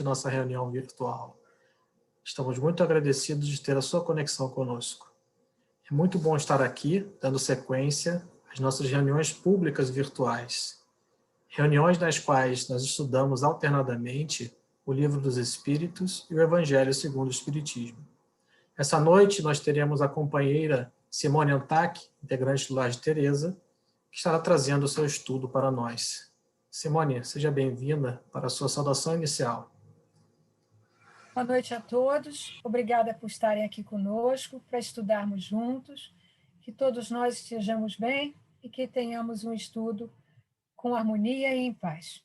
Nossa reunião virtual. Estamos muito agradecidos de ter a sua conexão conosco. É muito bom estar aqui, dando sequência às nossas reuniões públicas virtuais. Reuniões nas quais nós estudamos alternadamente o Livro dos Espíritos e o Evangelho segundo o Espiritismo. Essa noite nós teremos a companheira Simone Antac, integrante do Lar de Teresa, que estará trazendo o seu estudo para nós. Simone, seja bem-vinda para a sua saudação inicial. Boa noite a todos. Obrigada por estarem aqui conosco para estudarmos juntos, que todos nós estejamos bem e que tenhamos um estudo com harmonia e em paz.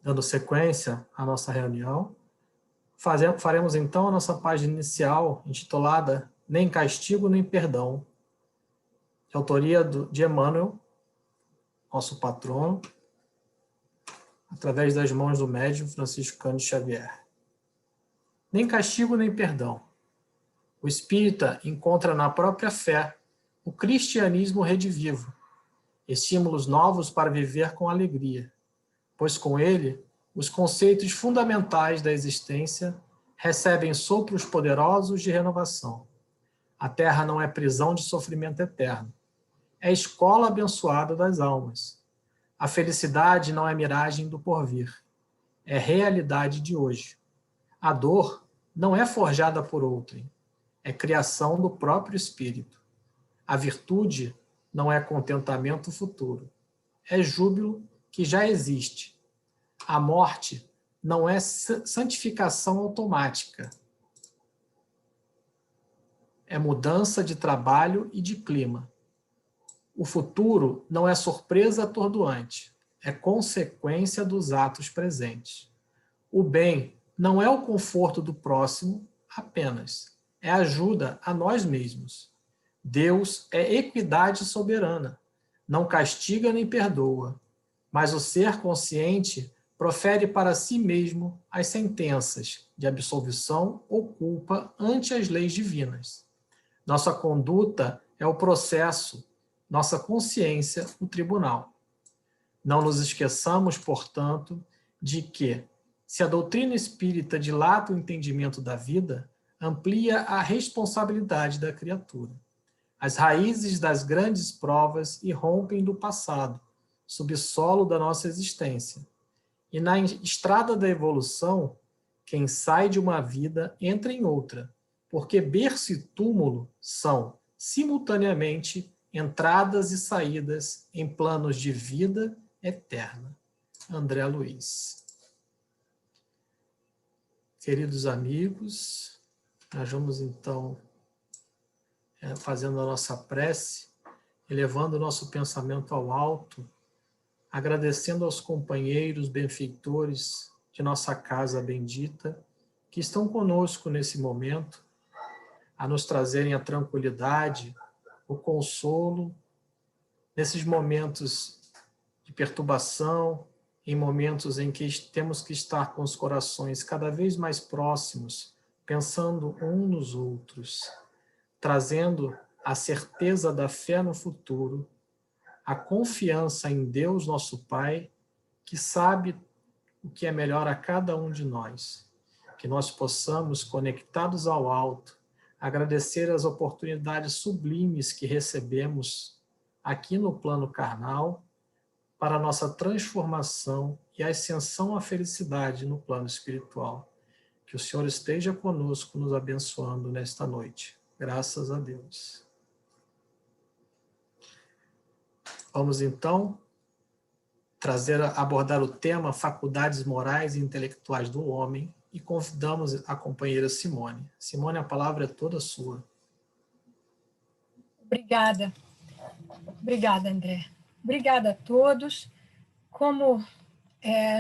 Dando sequência à nossa reunião, faremos então a nossa página inicial, intitulada Nem Castigo nem Perdão, de autoria de Emmanuel, nosso patrono, através das mãos do médium Francisco Cândido Xavier. Nem castigo nem perdão. O espírita encontra na própria fé o cristianismo redivivo, estímulos novos para viver com alegria, pois com ele os conceitos fundamentais da existência recebem sopros poderosos de renovação. A terra não é prisão de sofrimento eterno, é escola abençoada das almas. A felicidade não é miragem do porvir, é realidade de hoje. A dor não é forjada por outrem, é criação do próprio espírito. A virtude não é contentamento futuro, é júbilo que já existe. A morte não é santificação automática, é mudança de trabalho e de clima. O futuro não é surpresa atordoante, é consequência dos atos presentes. O bem não é o conforto do próximo apenas, é ajuda a nós mesmos. Deus é equidade soberana, não castiga nem perdoa, mas o ser consciente profere para si mesmo as sentenças de absolvição ou culpa ante as leis divinas. Nossa conduta é o processo, nossa consciência, o tribunal. Não nos esqueçamos, portanto, de que, se a doutrina espírita dilata o entendimento da vida, amplia a responsabilidade da criatura. As raízes das grandes provas irrompem do passado, subsolo da nossa existência. E na estrada da evolução, quem sai de uma vida entra em outra, porque berço e túmulo são, simultaneamente, entradas e saídas em planos de vida eterna. André Luiz. Queridos amigos, nós vamos então fazendo a nossa prece, elevando o nosso pensamento ao alto, agradecendo aos companheiros benfeitores de nossa casa bendita, que estão conosco nesse momento, a nos trazerem a tranquilidade, o consolo, nesses momentos de perturbação, em momentos em que temos que estar com os corações cada vez mais próximos, pensando uns nos outros, trazendo a certeza da fé no futuro, a confiança em Deus, nosso Pai, que sabe o que é melhor a cada um de nós. Que nós possamos, conectados ao alto, agradecer as oportunidades sublimes que recebemos aqui no plano carnal para a nossa transformação e ascensão à felicidade no plano espiritual. Que o Senhor esteja conosco, nos abençoando nesta noite. Graças a Deus. Vamos então abordar o tema Faculdades Morais e Intelectuais do Homem, e convidamos a companheira Simone. Simone, a palavra é toda sua. Obrigada. Obrigada, André. Obrigada a todos. Como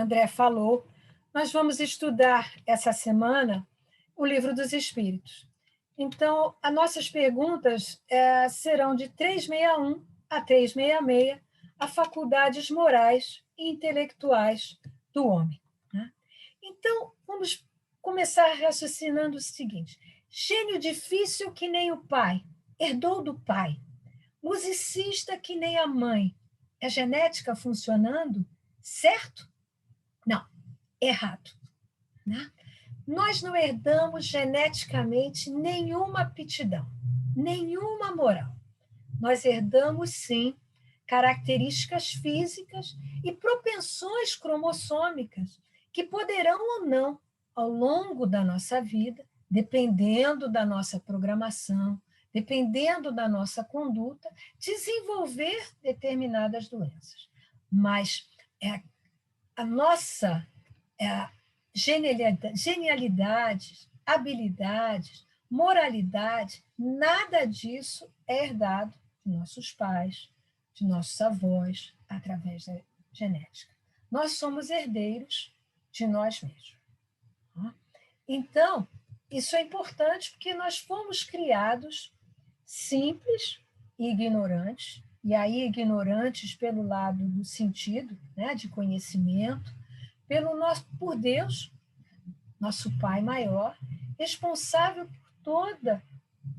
André falou, nós vamos estudar essa semana o Livro dos Espíritos. Então, as nossas perguntas serão de 361 a 366, a faculdades morais e intelectuais do homem. Então, vamos começar raciocinando o seguinte: gênio difícil que nem o pai, herdou do pai. Musicista que nem a mãe. É genética funcionando? Certo? Não. errado, né? Nós não herdamos geneticamente nenhuma aptidão, nenhuma moral. Nós herdamos, sim, características físicas e propensões cromossômicas que poderão ou não, ao longo da nossa vida, dependendo da nossa programação, dependendo da nossa conduta, desenvolver determinadas doenças. Mas a nossa genialidades, habilidades, moralidade, nada disso é herdado de nossos pais, de nossos avós, através da genética. Nós somos herdeiros de nós mesmos. Então, isso é importante porque nós fomos criados simples e ignorantes, e aí ignorantes pelo lado do sentido, né, de conhecimento, por Deus, nosso Pai maior, responsável por toda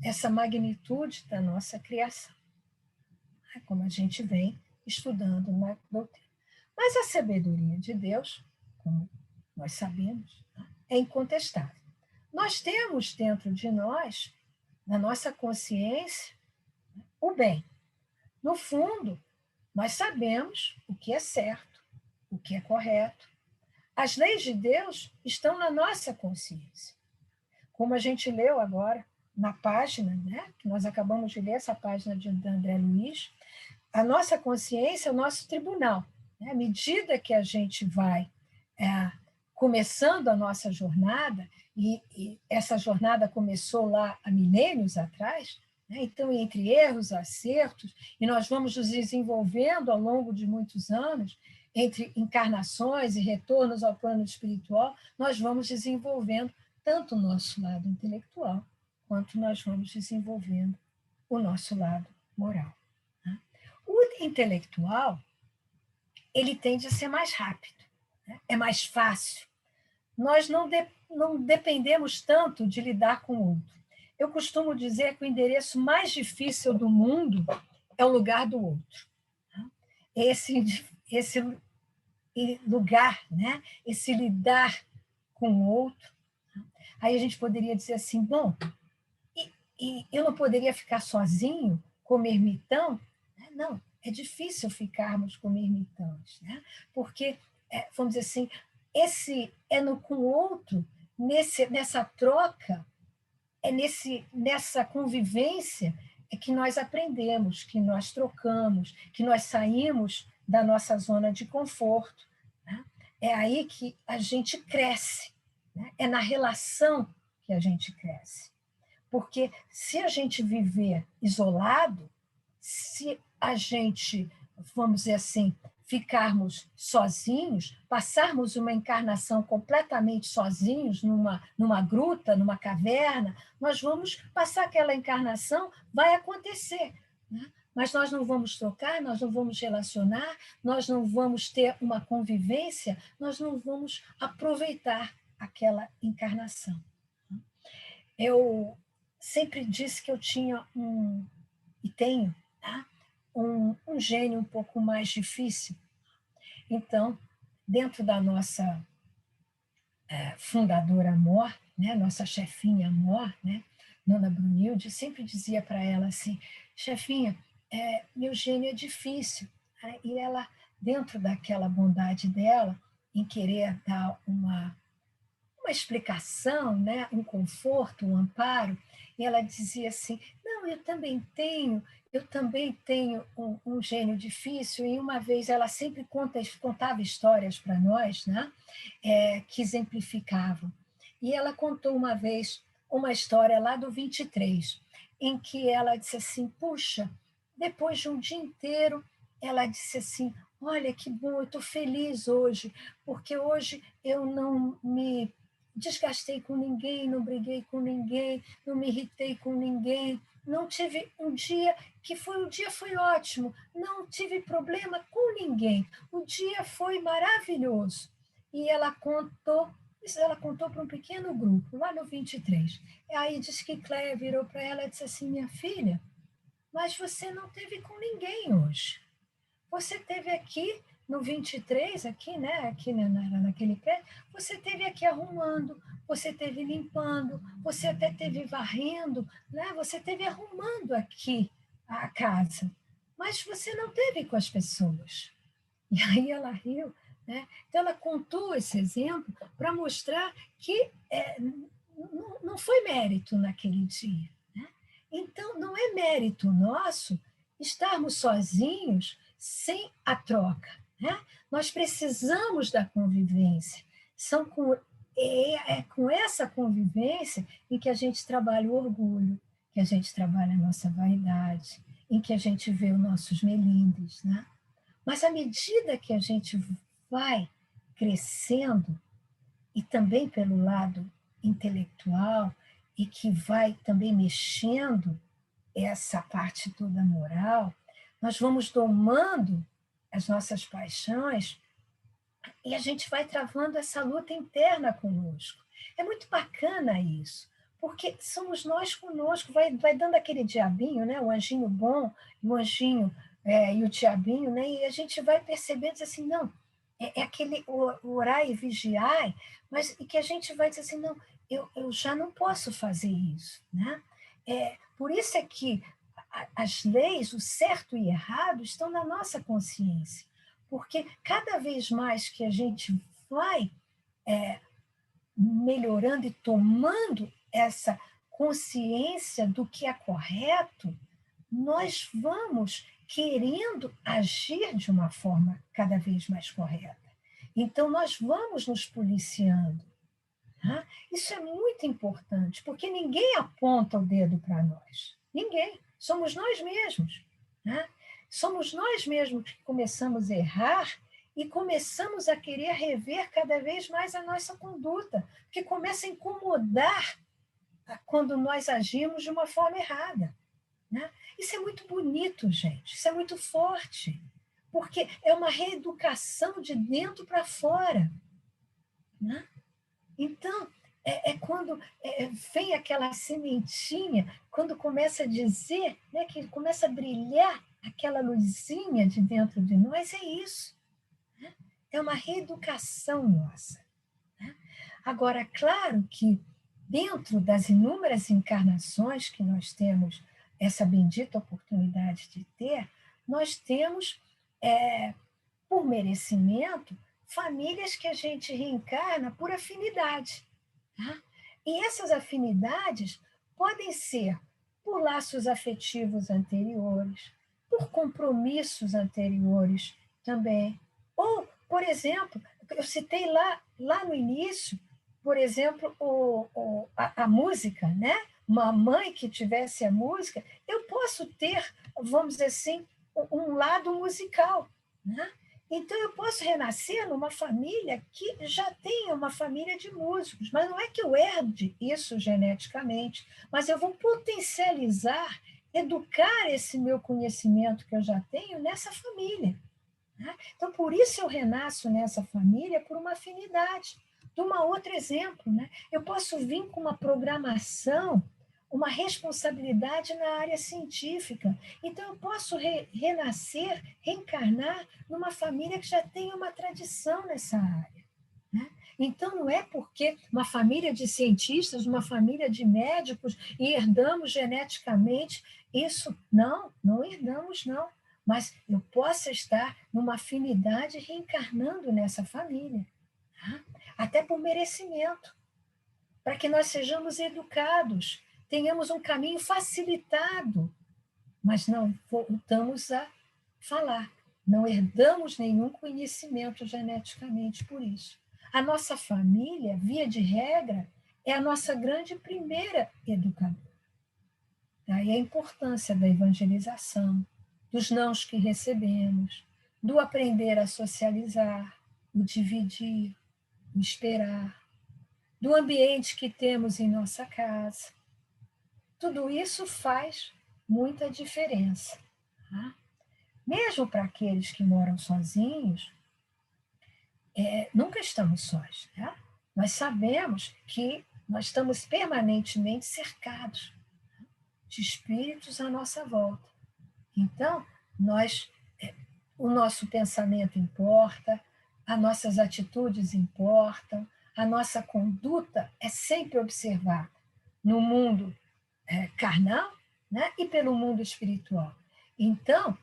essa magnitude da nossa criação, como a gente vem estudando na doutrina. Mas a sabedoria de Deus, como nós sabemos, é incontestável. Nós temos dentro de nós, na nossa consciência, o bem. No fundo, nós sabemos o que é certo, o que é correto. As leis de Deus estão na nossa consciência. Como a gente leu agora na página, né, que nós acabamos de ler, essa página de André Luiz, a nossa consciência é o nosso tribunal. Né? À medida que a gente vai começando a nossa jornada, e essa jornada começou lá há milênios atrás, né? Então, entre erros, acertos, e nós vamos nos desenvolvendo ao longo de muitos anos, entre encarnações e retornos ao plano espiritual, nós vamos desenvolvendo tanto o nosso lado intelectual, quanto nós vamos desenvolvendo o nosso lado moral. Né? O intelectual, ele tende a ser mais rápido, né? É mais fácil. Nós não dependemos tanto de lidar com o outro. Eu costumo dizer que o endereço mais difícil do mundo é o lugar do outro. Esse lugar, né? Esse lidar com o outro. Aí a gente poderia dizer assim, bom, e eu não poderia ficar sozinho, como ermitão? Não, é difícil ficarmos como ermitões, né? Porque, vamos dizer assim, com o outro, nessa troca, nessa convivência, é que nós aprendemos, que nós trocamos, que nós saímos da nossa zona de conforto. Né? É aí que a gente cresce. Né? É na relação que a gente cresce. Porque se a gente viver isolado, se a gente, vamos dizer assim, ficarmos sozinhos, passarmos uma encarnação completamente sozinhos, numa gruta, numa caverna, nós vamos passar aquela encarnação, vai acontecer, né? Mas nós não vamos trocar, nós não vamos relacionar, nós não vamos ter uma convivência, nós não vamos aproveitar aquela encarnação. Eu sempre disse que eu tinha e tenho, tá? um gênio um pouco mais difícil. Então, dentro da nossa fundadora Amor, né, nossa chefinha Amor, né, Nona Brunilde, sempre dizia para ela assim, chefinha, meu gênio é difícil. E ela, dentro daquela bondade dela, em querer dar uma explicação, né, um conforto, um amparo, e ela dizia assim, não, eu também tenho um gênio difícil, e uma vez ela sempre contava histórias para nós, né, que exemplificavam. E ela contou uma vez uma história lá do 23, em que ela disse assim, puxa, depois de um dia inteiro, ela disse assim, olha que bom, eu estou feliz hoje, porque hoje eu não me desgastei com ninguém, não briguei com ninguém, não me irritei com ninguém, não tive um dia o dia foi ótimo, não tive problema com ninguém, o dia foi maravilhoso. E ela contou para um pequeno grupo, lá no 23. E aí disse que Cléia virou para ela e disse assim, minha filha, mas você não teve com ninguém hoje. Você esteve aqui no 23 aqui, né? Aqui naquele pé, você teve aqui arrumando, você teve limpando, você até teve varrendo, né? Você teve arrumando aqui a casa, mas você não teve com as pessoas. E aí ela riu, né? Então ela contou esse exemplo para mostrar que não foi mérito naquele dia, né? Então não é mérito nosso estarmos sozinhos sem a troca, né? Nós precisamos da convivência. É com essa convivência em que a gente trabalha o orgulho, que a gente trabalha a nossa vaidade, em que a gente vê os nossos melindres, né? Mas à medida que a gente vai crescendo, e também pelo lado intelectual, e que vai também mexendo essa parte toda moral, nós vamos domando as nossas paixões e a gente vai travando essa luta interna conosco. É muito bacana isso, porque somos nós conosco, vai dando aquele diabinho, né? O anjinho bom, o anjinho e o diabinho, né? E a gente vai percebendo assim, não, é aquele orar e vigiar, mas e que a gente vai dizer assim, não, eu já não posso fazer isso, né? Por isso é que as leis, o certo e errado, estão na nossa consciência. Porque cada vez mais que a gente vai melhorando e tomando essa consciência do que é correto, nós vamos querendo agir de uma forma cada vez mais correta. Então, nós vamos nos policiando. Tá? Isso é muito importante, porque ninguém aponta o dedo para nós. Ninguém. Somos nós mesmos. Né? Somos nós mesmos que começamos a errar e começamos a querer rever cada vez mais a nossa conduta, que começa a incomodar quando nós agimos de uma forma errada. Né? Isso é muito bonito, gente. Isso é muito forte, porque é uma reeducação de dentro para fora. Né? Então, quando vem aquela sementinha, quando começa a dizer, né, que começa a brilhar aquela luzinha de dentro de nós, é isso. Né? É uma reeducação nossa. Né? Agora, claro que dentro das inúmeras encarnações que nós temos essa bendita oportunidade de ter, nós temos, por merecimento, famílias que a gente reencarna por afinidade. Tá? E essas afinidades podem ser por laços afetivos anteriores, por compromissos anteriores também. Ou, por exemplo, eu citei lá no início, por exemplo, a música, né? Uma mãe que tivesse a música, eu posso ter, vamos dizer assim, um lado musical, né? Então, eu posso renascer numa família que já tenha uma família de músicos, mas não é que eu herde isso geneticamente, mas eu vou potencializar, educar esse meu conhecimento que eu já tenho nessa família. Né? Então, por isso eu renasço nessa família por uma afinidade. De um outro exemplo, né? Eu posso vir com uma programação, uma responsabilidade na área científica. Então, eu posso renascer, reencarnar numa família que já tem uma tradição nessa área. Né? Então, não é porque uma família de cientistas, uma família de médicos, e herdamos geneticamente isso. Não herdamos, não. Mas eu posso estar numa afinidade reencarnando nessa família. Tá? Até por merecimento. Para que nós sejamos educados, tenhamos um caminho facilitado, mas não voltamos a falar, não herdamos nenhum conhecimento geneticamente por isso. A nossa família, via de regra, é a nossa grande primeira educadora. Daí a importância da evangelização, dos nãos que recebemos, do aprender a socializar, o dividir, o esperar, do ambiente que temos em nossa casa. Tudo isso faz muita diferença. Tá? Mesmo para aqueles que moram sozinhos, nunca estamos sós. Tá? Nós sabemos que nós estamos permanentemente cercados de espíritos à nossa volta. Então, o nosso pensamento importa, as nossas atitudes importam, a nossa conduta é sempre observada no mundo carnal, né, e pelo mundo espiritual. Então,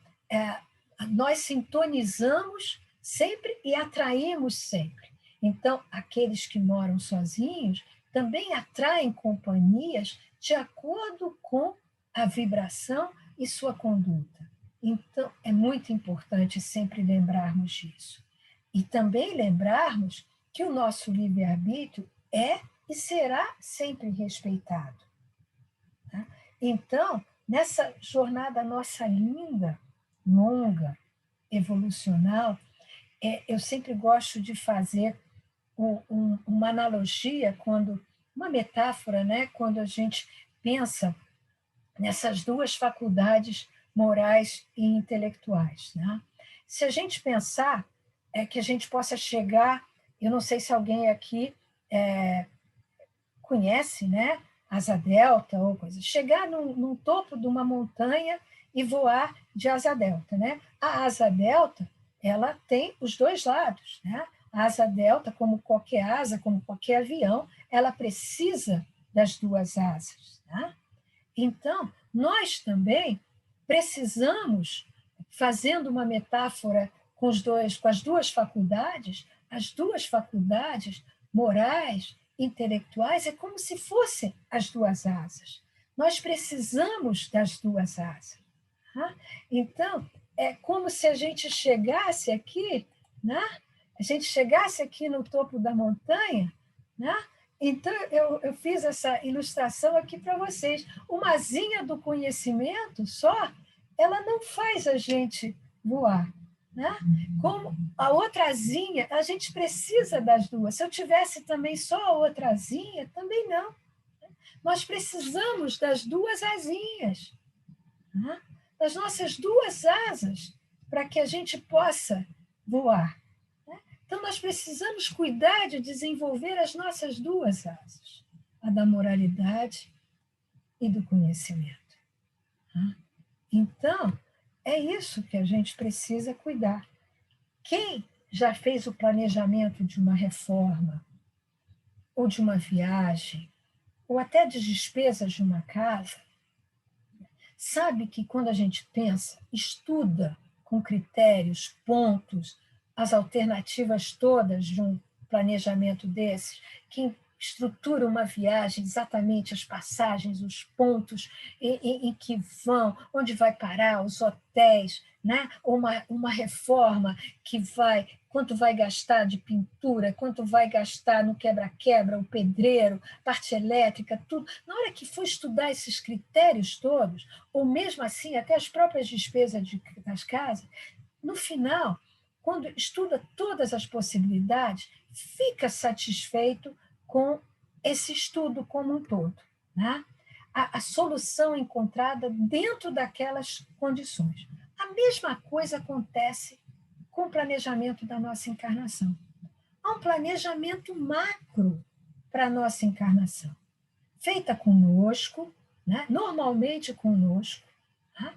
nós sintonizamos sempre e atraímos sempre. Então, aqueles que moram sozinhos também atraem companhias de acordo com a vibração e sua conduta. Então, é muito importante sempre lembrarmos disso. E também lembrarmos que o nosso livre-arbítrio é e será sempre respeitado. Tá? Então, nessa jornada nossa linda, longa, evolucional, eu sempre gosto de fazer uma analogia, uma metáfora, né, quando a gente pensa nessas duas faculdades morais e intelectuais. Né? Se a gente pensar que a gente possa chegar, eu não sei se alguém aqui conhece, né, asa delta ou coisa, chegar num topo de uma montanha e voar de asa delta. Né? A asa delta, ela tem os dois lados. Né? A asa delta, como qualquer asa, como qualquer avião, ela precisa das duas asas. Né? Então, nós também precisamos, fazendo uma metáfora com as duas faculdades, as duas faculdades morais, intelectuais, é como se fossem as duas asas. Nós precisamos das duas asas. Tá? Então, é como se a gente chegasse aqui, né? A gente chegasse aqui no topo da montanha, né? Então, eu fiz essa ilustração aqui para vocês. Uma asinha do conhecimento só, ela não faz a gente voar. Né? Como a outra asinha, a gente precisa das duas. Se eu tivesse também só a outra asinha, também não. Nós precisamos das duas asinhas, né? Das nossas duas asas, para que a gente possa voar. Então, nós precisamos cuidar de desenvolver as nossas duas asas, a da moralidade e do conhecimento. Então, é isso que a gente precisa cuidar. Quem já fez o planejamento de uma reforma, ou de uma viagem, ou até de despesas de uma casa, sabe que quando a gente pensa, estuda com critérios, pontos, as alternativas todas de um planejamento desses, que estrutura uma viagem, exatamente as passagens, os pontos em que vão, onde vai parar, os hotéis, né? Uma reforma que vai, quanto vai gastar de pintura, quanto vai gastar no quebra-quebra, o pedreiro, parte elétrica, tudo. Na hora que for estudar esses critérios todos, ou mesmo assim, até as próprias despesas das casas, no final, quando estuda todas as possibilidades, fica satisfeito com esse estudo como um todo. Né? A solução encontrada dentro daquelas condições. A mesma coisa acontece com o planejamento da nossa encarnação. Há um planejamento macro para a nossa encarnação, feita conosco, né? Normalmente conosco. Né?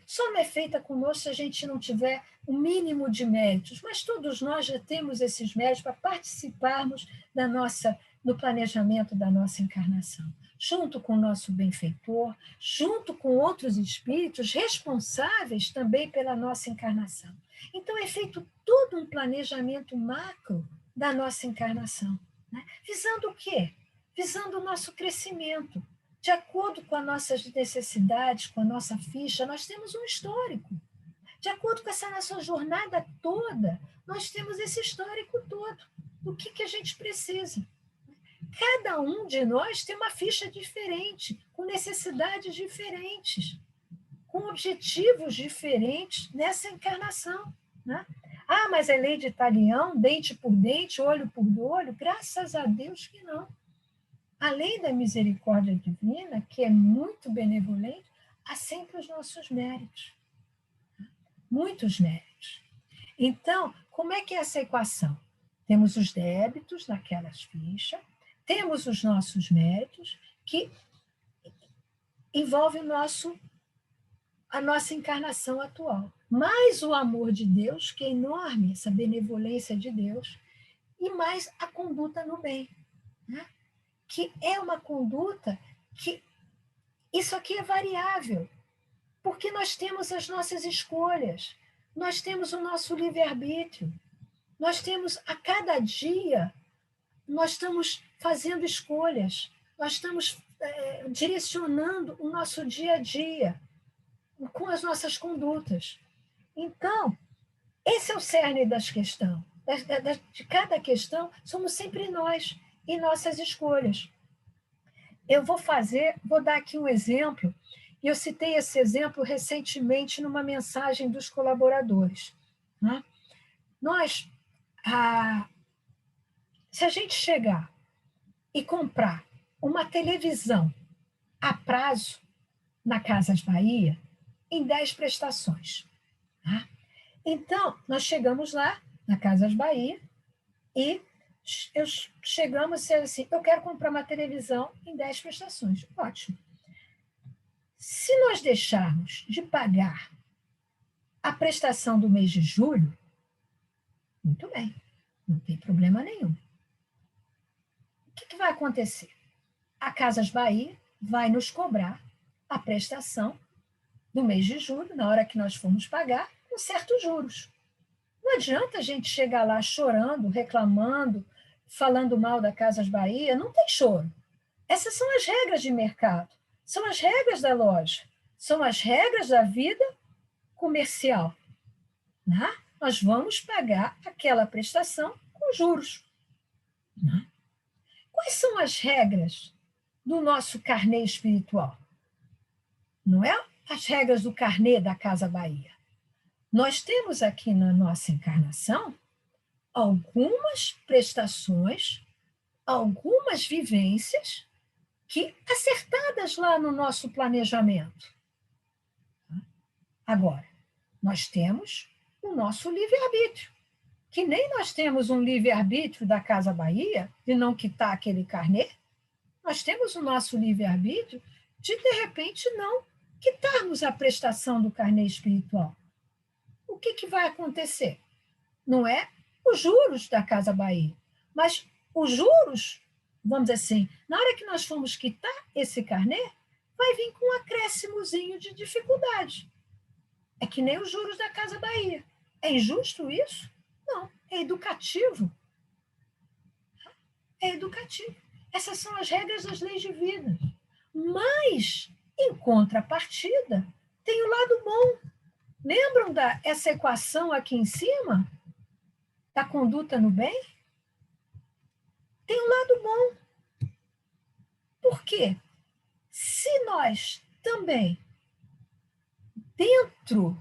Só não é feita conosco se a gente não tiver o mínimo de méritos, mas todos nós já temos esses méritos para participarmos no planejamento da nossa encarnação, junto com o nosso benfeitor, junto com outros espíritos responsáveis também pela nossa encarnação. Então, é feito todo um planejamento macro da nossa encarnação, né? Visando o quê? Visando o nosso crescimento. De acordo com as nossas necessidades, com a nossa ficha, nós temos um histórico. De acordo com essa nossa jornada toda, nós temos esse histórico todo. Do que a gente precisa. Cada um de nós tem uma ficha diferente, com necessidades diferentes, com objetivos diferentes nessa encarnação. Né? Ah, mas é lei de talião, dente por dente, olho por olho? Graças a Deus que não. Além da misericórdia divina, que é muito benevolente, há sempre os nossos méritos. Muitos méritos. Então, como é que é essa equação? Temos os débitos naquelas fichas, temos os nossos méritos, que envolvem a nossa encarnação atual. mais o amor de Deus, que é enorme, essa benevolência de Deus, e mais a conduta no bem, né? Que é uma conduta que isso aqui é variável, porque nós temos as nossas escolhas, nós temos o nosso livre-arbítrio, nós temos a cada dia, nós estamos fazendo escolhas, nós estamos direcionando o nosso dia a dia com as nossas condutas. Então, esse é o cerne das questões. De cada questão, somos sempre nós e nossas escolhas. Eu vou dar aqui um exemplo, e eu citei esse exemplo recentemente numa mensagem dos colaboradores. Né? Se a gente chegar e comprar uma televisão a prazo na Casas Bahia, em 10 prestações. Tá? Então, nós chegamos lá, na Casas Bahia, e chegamos e assim, eu quero comprar uma televisão em 10 prestações. Ótimo. Se nós deixarmos de pagar a prestação do mês de julho, muito bem, não tem problema nenhum. O que vai acontecer? A Casas Bahia vai nos cobrar a prestação do mês de julho, na hora que nós formos pagar, com certos juros. Não adianta a gente chegar lá chorando, reclamando, falando mal da Casas Bahia, não tem choro. Essas são as regras de mercado, são as regras da loja, são as regras da vida comercial. Né? Nós vamos pagar aquela prestação com juros. Né? Quais são as regras do nosso carnê espiritual? Não é as regras do carnê da Casa Bahia. Nós temos aqui na nossa encarnação algumas prestações, algumas vivências que acertadas lá no nosso planejamento. Agora, nós temos o nosso livre-arbítrio, que nem nós temos um livre-arbítrio da Casa Bahia de não quitar aquele carnê, nós temos o nosso livre-arbítrio de repente, não quitarmos a prestação do carnê espiritual. O que vai acontecer? Não é os juros da Casa Bahia, mas os juros, vamos dizer assim, na hora que nós formos quitar esse carnê, vai vir com um acréscimozinho de dificuldade. É que nem os juros da Casa Bahia. É injusto isso? Não, é educativo. É educativo. Essas são as regras das leis divinas. Mas, em contrapartida, tem o lado bom. Lembram essa equação aqui em cima? Da conduta no bem? Tem um lado bom. Por quê? Se nós também, dentro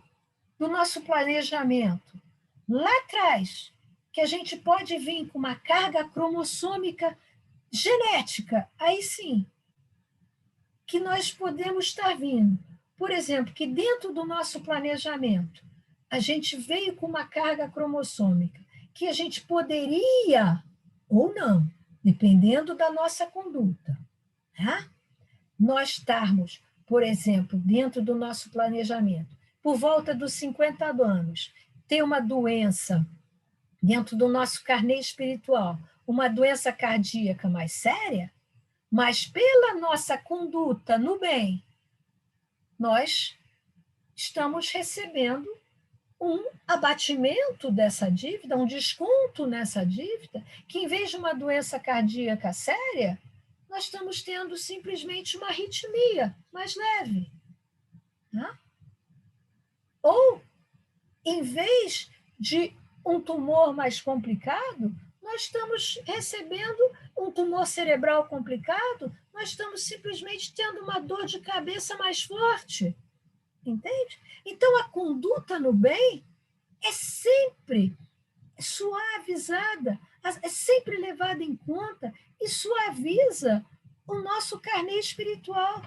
do nosso planejamento, lá atrás, que a gente pode vir com uma carga cromossômica genética, aí sim, que nós podemos estar vindo. Por exemplo, que dentro do nosso planejamento, a gente veio com uma carga cromossômica, que a gente poderia, ou não, dependendo da nossa conduta, né? Nós estarmos, por exemplo, dentro do nosso planejamento, por volta dos 50 anos, ter uma doença dentro do nosso carnê espiritual, uma doença cardíaca mais séria, mas pela nossa conduta no bem, nós estamos recebendo um abatimento dessa dívida, um desconto nessa dívida, que em vez de uma doença cardíaca séria, nós estamos tendo simplesmente uma arritmia mais leve. Né? Ou, em vez de um tumor mais complicado, nós estamos recebendo um tumor cerebral complicado, nós estamos simplesmente tendo uma dor de cabeça mais forte. Entende? Então, a conduta no bem é sempre suavizada, é sempre levada em conta e suaviza o nosso carnê espiritual.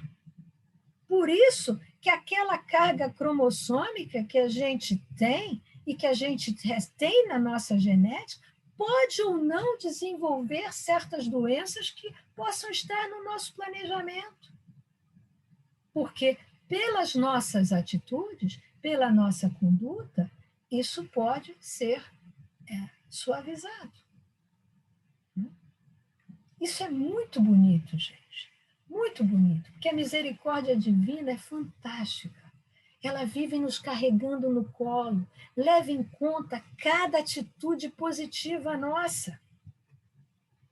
Por isso que aquela carga cromossômica que a gente tem e que a gente tem na nossa genética pode ou não desenvolver certas doenças que possam estar no nosso planejamento. Porque pelas nossas atitudes, pela nossa conduta, isso pode ser suavizado. Isso é muito bonito, gente. Muito bonito, porque a misericórdia divina é fantástica. Ela vive nos carregando no colo. Leva em conta cada atitude positiva nossa.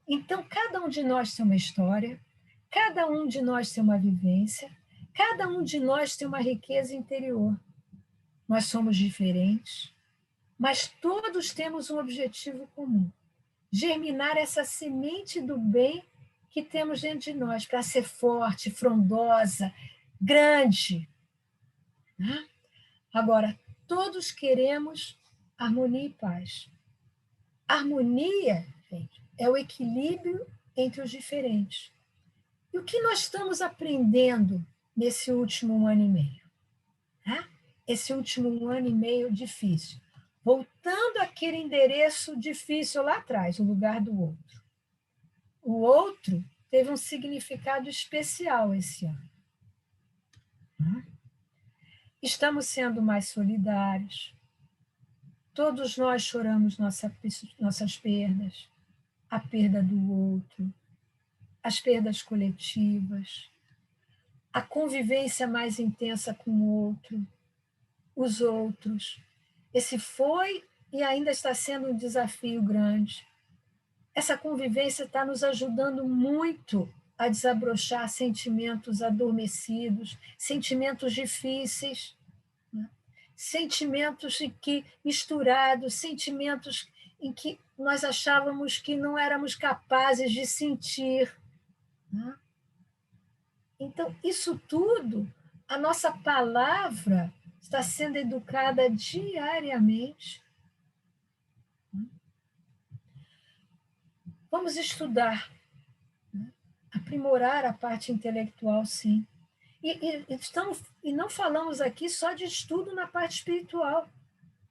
Então, cada um de nós tem uma história, cada um de nós tem uma vivência, cada um de nós tem uma riqueza interior. Nós somos diferentes, mas todos temos um objetivo comum: germinar essa semente do bem que temos dentro de nós, para ser forte, frondosa, grande. Né? Agora, todos queremos harmonia e paz. Harmonia, gente, é o equilíbrio entre os diferentes. E o que nós estamos aprendendo nesse último ano e meio? Né? Esse último ano e meio difícil. Voltando àquele endereço difícil lá atrás, o lugar do outro. O outro teve um significado especial esse ano. Estamos sendo mais solidários. Todos nós choramos nossas perdas, a perda do outro, as perdas coletivas, a convivência mais intensa com o outro, os outros. Esse foi e ainda está sendo um desafio grande. Essa convivência está nos ajudando muito a desabrochar sentimentos adormecidos, sentimentos difíceis, né? Sentimentos misturados, sentimentos em que nós achávamos que não éramos capazes de sentir. Né? Então, isso tudo, a nossa palavra está sendo educada diariamente. Vamos estudar, né? Aprimorar a parte intelectual, sim. E não falamos aqui só de estudo na parte espiritual.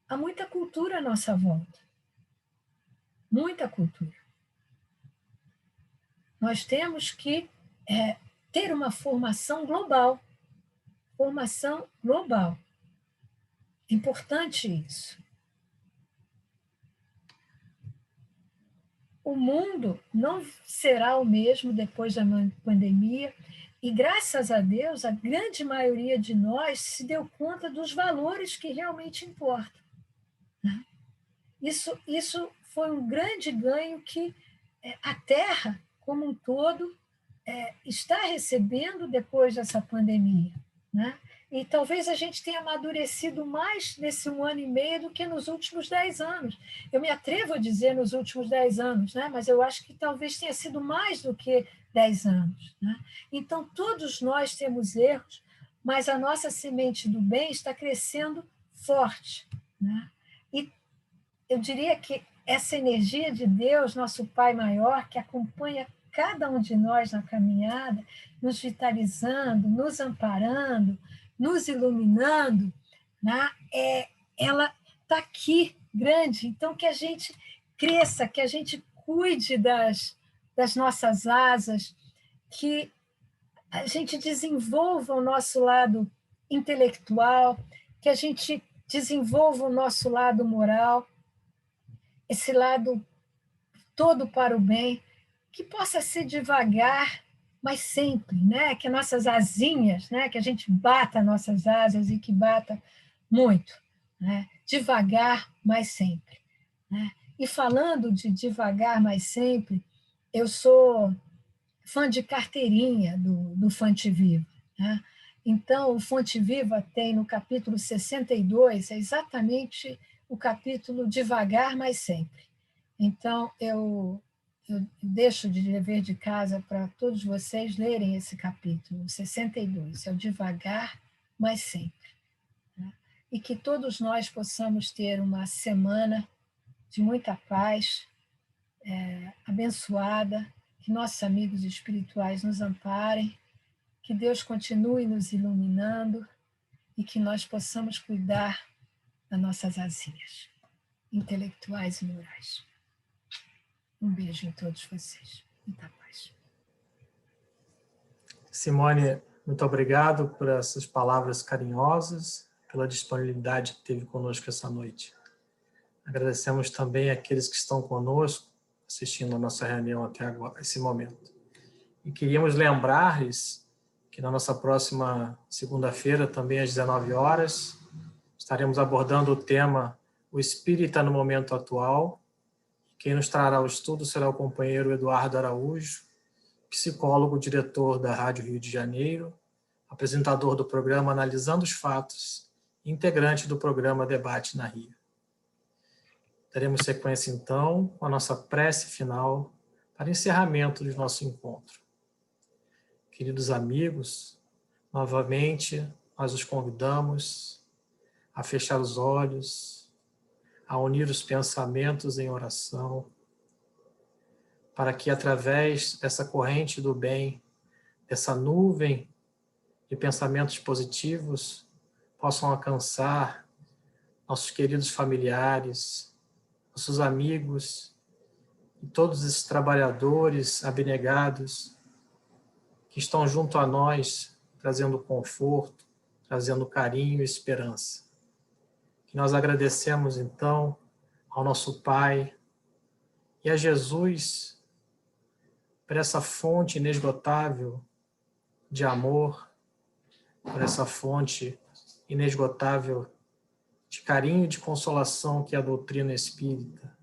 Há muita cultura à nossa volta. Muita cultura. Nós temos que ter uma formação global. Formação global. É importante isso. O mundo não será o mesmo depois da pandemia, e graças a Deus, a grande maioria de nós se deu conta dos valores que realmente importam. Isso foi um grande ganho que a Terra, como um todo, está recebendo depois dessa pandemia. Né? E talvez a gente tenha amadurecido mais nesse 1 ano e meio do que nos últimos 10 anos. Eu me atrevo a dizer nos últimos 10 anos, né? Mas eu acho que talvez tenha sido mais do que 10 anos. Né? Então, todos nós temos erros, mas a nossa semente do bem está crescendo forte. Né? E eu diria que essa energia de Deus, nosso Pai maior, que acompanha cada um de nós na caminhada, nos vitalizando, nos amparando, nos iluminando, né? Ela está aqui, grande. Então, que a gente cresça, que a gente cuide das nossas asas, que a gente desenvolva o nosso lado intelectual, que a gente desenvolva o nosso lado moral, esse lado todo para o bem, que possa ser devagar, mas sempre, né? Que nossas asinhas, né? Que a gente bata nossas asas e que bata muito, né? Devagar, mas sempre. Né? E falando de devagar, mas sempre, eu sou fã de carteirinha do Fonte Viva. Né? Então, o Fonte Viva tem no capítulo 62, é exatamente o capítulo Devagar, mas sempre. Então, eu deixo de dever de casa para todos vocês lerem esse capítulo, 62, é o devagar, mas sempre. Né? E que todos nós possamos ter uma semana de muita paz, abençoada, que nossos amigos espirituais nos amparem, que Deus continue nos iluminando e que nós possamos cuidar das nossas asinhas intelectuais e morais. Um beijo em todos vocês. Muita paz. Simone, muito obrigado por essas palavras carinhosas. pela disponibilidade que teve conosco essa noite. Agradecemos também àqueles que estão conosco, assistindo a nossa reunião até agora, esse momento. E queríamos lembrar-lhes que na nossa próxima segunda-feira, também às 19 horas, estaremos abordando o tema O Espírita no Momento Atual. Quem nos trará o estudo será o companheiro Eduardo Araújo, psicólogo, diretor da Rádio Rio de Janeiro, apresentador do programa Analisando os Fatos, integrante do programa Debate na Rio. Daremos sequência, então, com a nossa prece final para encerramento do nosso encontro. Queridos amigos, novamente nós os convidamos a fechar os olhos, a unir os pensamentos em oração, para que através dessa corrente do bem, dessa nuvem de pensamentos positivos, possam alcançar nossos queridos familiares, nossos amigos e todos esses trabalhadores abnegados que estão junto a nós, trazendo conforto, trazendo carinho e esperança. Que nós agradecemos, então, ao nosso Pai e a Jesus por essa fonte inesgotável de amor, por essa fonte inesgotável de carinho e de consolação que é a doutrina espírita.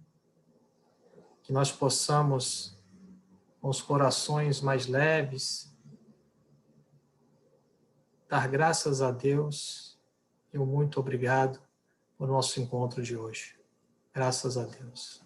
Que nós possamos, com os corações mais leves, dar graças a Deus e um muito obrigado por nosso encontro de hoje. Graças a Deus.